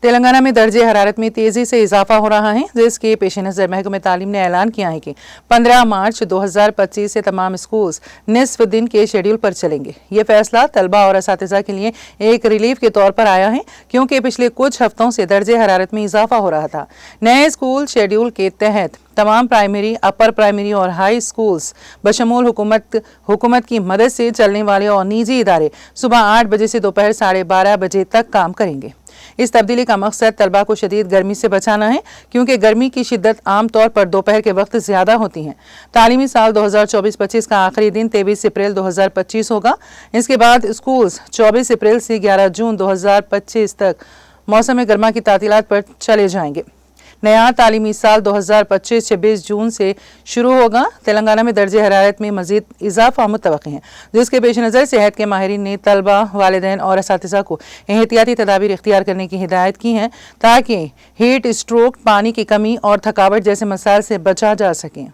تلنگانہ میں درجہ حرارت میں تیزی سے اضافہ ہو رہا ہے، جس کے پیش نظر محکمہ تعلیم نے اعلان کیا ہے کہ 15 مارچ 2025 سے تمام اسکولز نصف دن کے شیڈول پر چلیں گے۔ یہ فیصلہ طلبہ اور اساتذہ کے لیے ایک ریلیف کے طور پر آیا ہے، کیونکہ پچھلے کچھ ہفتوں سے درجہ حرارت میں اضافہ ہو رہا تھا۔ نئے اسکول شیڈول کے تحت تمام پرائمری، اپر پرائمری اور ہائی اسکولز بشمول حکومت کی مدد سے چلنے والے اور نجی ادارے صبح 8 بجے سے دوپہر 12:30 بجے تک کام کریں گے۔ اس تبدیلی کا مقصد طلبہ کو شدید گرمی سے بچانا ہے، کیونکہ گرمی کی شدت عام طور پر دوپہر کے وقت زیادہ ہوتی ہے۔ تعلیمی سال 2024-25 کا آخری دن 23 اپریل 2025 ہوگا۔ اس کے بعد اسکولز 24 اپریل سے 11 جون 2025 تک موسم گرما کی تعطیلات پر چلے جائیں گے۔ نیا تعلیمی سال 2025-26 جون سے شروع ہوگا۔ تلنگانہ میں درجہ حرارت میں مزید اضافہ متوقع ہے، جس کے پیش نظر صحت کے ماہرین نے طلبہ، والدین اور اساتذہ کو احتیاطی تدابیر اختیار کرنے کی ہدایت کی ہے، تاکہ ہیٹ اسٹروک، پانی کی کمی اور تھکاوٹ جیسے مسائل سے بچا جا سکے۔